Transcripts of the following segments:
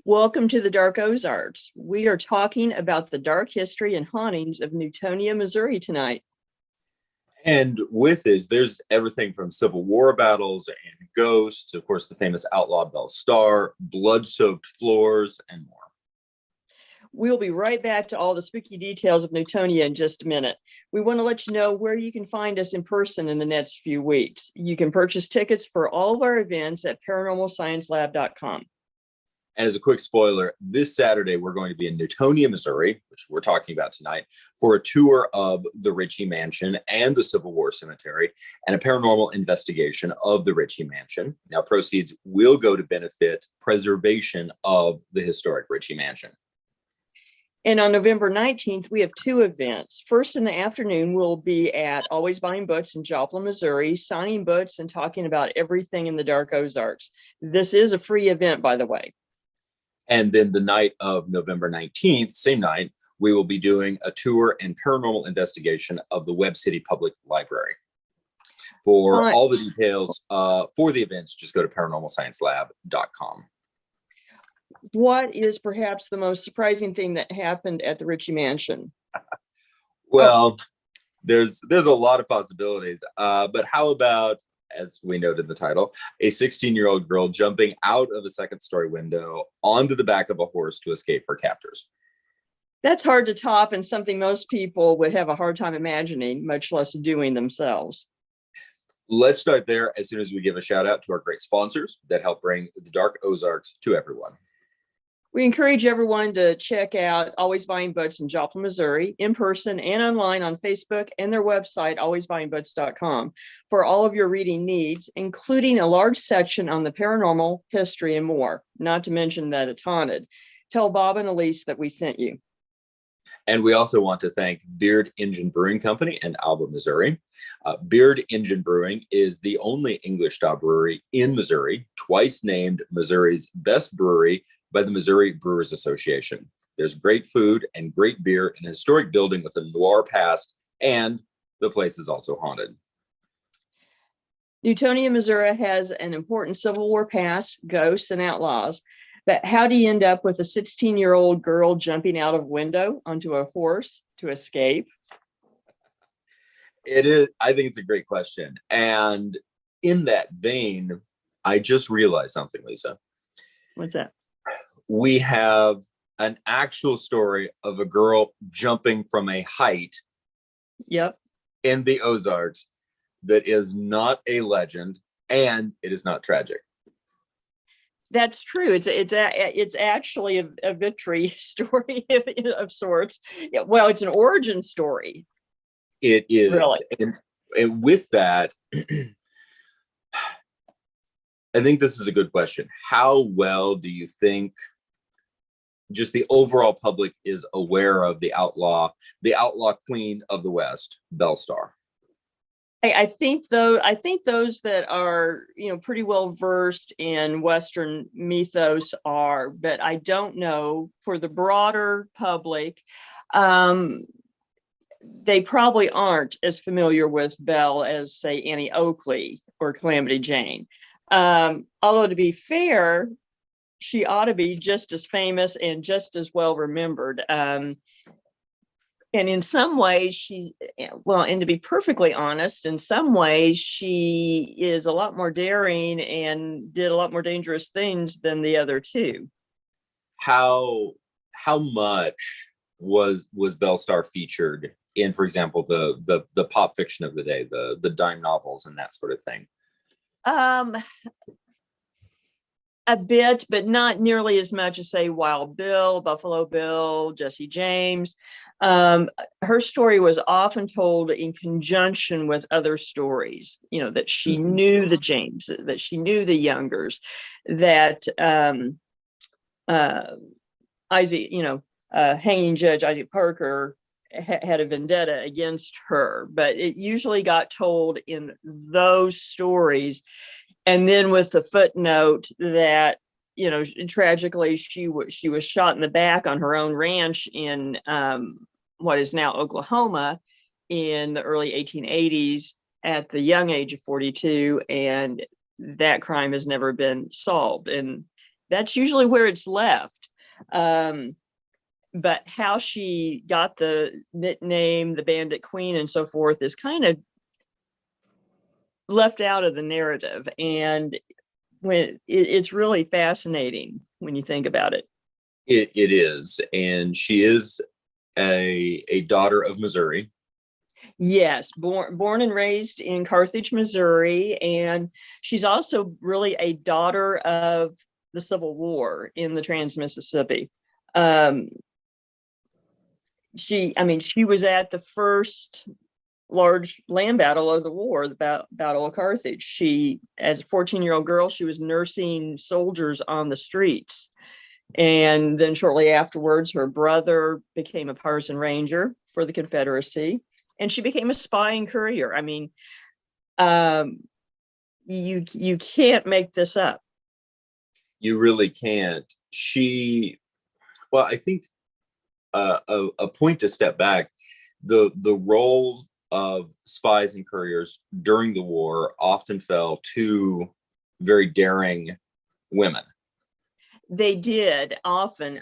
Welcome to the Dark Ozarks. We are talking about the dark history and hauntings of Newtonia, Missouri tonight. And with this, there's everything from Civil War battles and ghosts, of course, the famous outlaw Belle Starr, blood-soaked floors, and more. We'll be right back to all the spooky details of Newtonia in just a minute. We want to let you know where you can find us in person in the next few weeks. You can purchase tickets for all of our events at paranormalsciencelab.com. And as a quick spoiler, this Saturday, we're going to be in Newtonia, Missouri, which we're talking about tonight, for a tour of the Ritchie Mansion and the Civil War Cemetery and a paranormal investigation of the Ritchie Mansion. Now, proceeds will go to benefit preservation of the historic Ritchie Mansion. And on November 19th, we have two events. First, in the afternoon, we'll be at Always Buying Books in Joplin, Missouri, signing books and talking about everything in the Dark Ozarks. This is a free event, by the way. And then the night of November 19th, same night, we will be doing a tour and paranormal investigation of the Webb City Public Library. For all the details for the events, just go to paranormalsciencelab.com. What is perhaps the most surprising thing that happened at the Ritchie Mansion? Well, there's a lot of possibilities, but how about, as we noted in the title, a 16-year-old girl jumping out of a second-story window onto the back of a horse to escape her captors? That's hard to top and something most people would have a hard time imagining, much less doing themselves. Let's start there as soon as we give a shout out to our great sponsors that help bring the Dark Ozarks to everyone. We encourage everyone to check out Always Buying Books in Joplin, Missouri, in person and online on Facebook and their website, alwaysbuyingbooks.com, for all of your reading needs, including a large section on the paranormal, history, and more, not to mention that it's haunted. Tell Bob and Elise that we sent you. And we also want to thank Beard Engine Brewing Company in Alba, Missouri. Beard Engine Brewing is the only English-style brewery in Missouri, twice named Missouri's best brewery by the Missouri Brewers Association. There's great food and great beer in a historic building with a noir past, and the place is also haunted. Newtonia, Missouri has an important Civil War past, ghosts, and outlaws. But how do you end up with a 16-year-old girl jumping out of a window onto a horse to escape? It is. I think it's a great question. And in that vein, I just realized something, Lisa. What's that? We have an actual story of a girl jumping from a height. Yep. In the Ozarks that is not a legend, and it is not tragic. That's true. It's actually a victory story of sorts. Yeah, well, it's an origin story. It is. Really. And with that, I think this is a good question. How well do you think just the overall public is aware of the outlaw queen of the West, Belle Starr? I think those that are, pretty well versed in Western mythos are, but I don't know for the broader public. They probably aren't as familiar with Belle as, say, Annie Oakley or Calamity Jane. Although, to be fair, she ought to be just as famous and just as well remembered. And in some ways, and to be perfectly honest, in some ways, she is a lot more daring and did a lot more dangerous things than the other two. How much was Belle Starr featured in, for example, the pop fiction of the day, the dime novels and that sort of thing? A bit, but not nearly as much as, say, Wild Bill, Buffalo Bill, Jesse James. Her story was often told in conjunction with other stories, that she knew the James, that she knew the Youngers, that Isaac, hanging Judge Isaac Parker had a vendetta against her, but it usually got told in those stories. And then with the footnote that, tragically, she was shot in the back on her own ranch in what is now Oklahoma in the early 1880s at the young age of 42. And that crime has never been solved. And that's usually where it's left. But how she got the nickname, the Bandit Queen and so forth, is kind of left out of the narrative. And it's really fascinating when you think about it. It is. And she is a daughter of Missouri. Yes, born and raised in Carthage, Missouri. And she's also really a daughter of the Civil War in the Trans-Mississippi. She was at the first large land battle of the war, the Battle of Carthage. She, as a 14-year-old girl, she was nursing soldiers on the streets. And then shortly afterwards, her brother became a partisan ranger for the Confederacy, and she became a spy and courier. I mean, you can't make this up. You really can't. I think a point to step back, the role of spies and couriers during the war often fell to very daring women. They did often,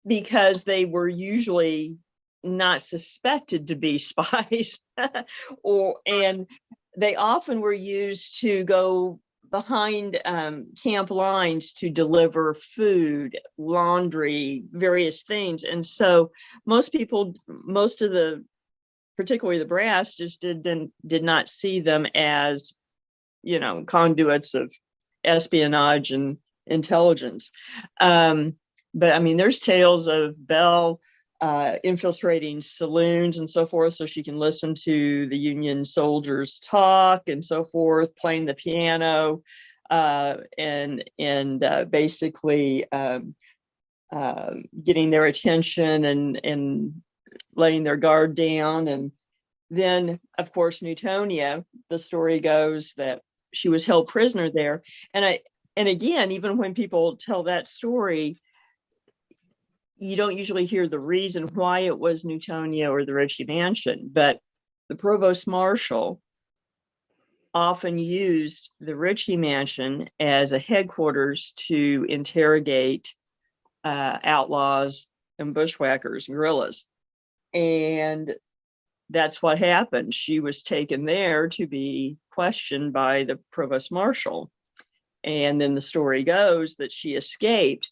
because they were usually not suspected to be spies, and they often were used to go behind camp lines to deliver food, laundry, various things. And so most of the, particularly the brass, just did not see them as, conduits of espionage and intelligence. But I mean, there's tales of Belle infiltrating saloons and so forth, so she can listen to the Union soldiers talk and so forth, playing the piano, and basically getting their attention and laying their guard down. And then, of course, Newtonia, the story goes that she was held prisoner there. And again, even when people tell that story, you don't usually hear the reason why it was Newtonia or the Ritchie Mansion, but the provost marshal often used the Ritchie Mansion as a headquarters to interrogate outlaws and bushwhackers, guerrillas. And that's what happened. She was taken there to be questioned by the provost marshal. And then the story goes that she escaped.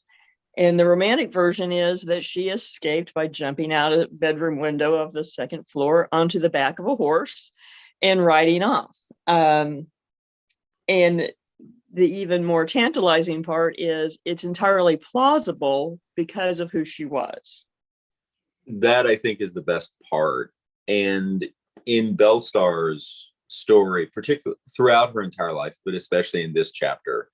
And the romantic version is that she escaped by jumping out of the bedroom window of the second floor onto the back of a horse and riding off. And the even more tantalizing part is it's entirely plausible because of who she was. That, I think, is the best part. And in Belle Starr's story, particularly throughout her entire life, but especially in this chapter,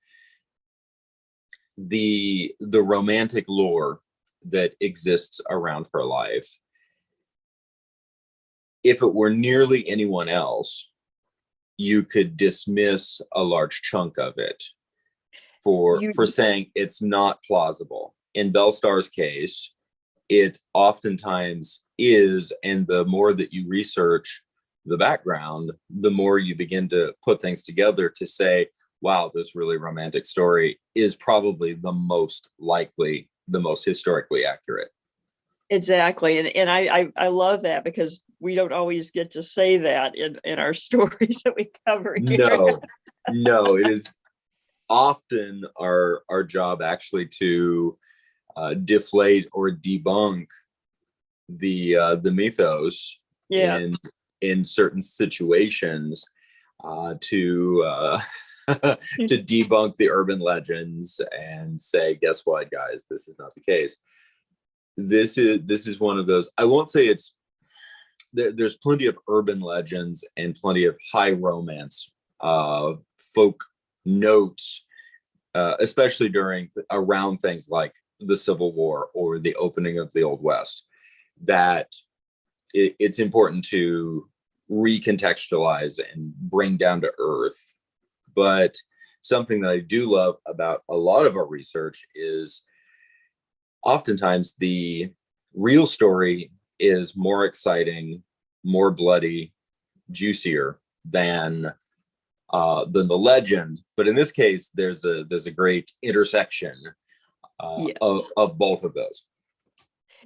the romantic lore that exists around her life, if it were nearly anyone else, you could dismiss a large chunk of it for saying it's not plausible. In Belle Starr's case, it oftentimes is, and the more that you research the background, the more you begin to put things together to say, wow, this really romantic story is probably the most likely, the most historically accurate. Exactly. And I love that, because we don't always get to say that in our stories that we cover here. No, it is often our job actually to deflate or debunk the mythos in certain situations, to debunk the urban legends and say, guess what, guys, this is not the case. This is one of those. I won't say it's there's plenty of urban legends and plenty of high romance folk notes, especially around things like the Civil War or the opening of the Old West, that it's important to recontextualize and bring down to earth. But something that I do love about a lot of our research is oftentimes the real story is more exciting, more bloody, juicier than than the legend. But in this case, there's a great intersection Yeah, of both of those.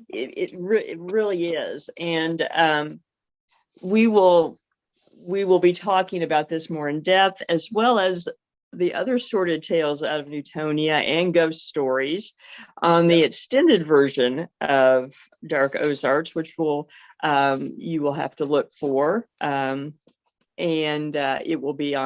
it really is. And we will be talking about this more in depth, as well as the other sordid tales out of Newtonia and ghost stories on the extended version of Dark Ozarks, which you will have to look for. And it will be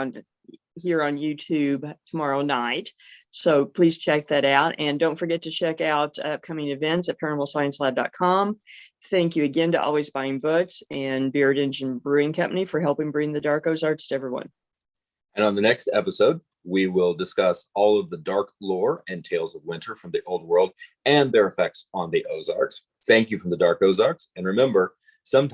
here on YouTube tomorrow night. So please check that out. And don't forget to check out upcoming events at paranormalsciencelab.com. Thank you again to Always Buying Books and Beard Engine Brewing Company for helping bring the Dark Ozarks to everyone. And on the next episode, we will discuss all of the dark lore and tales of winter from the old world and their effects on the Ozarks. Thank you from the Dark Ozarks. And remember, sometimes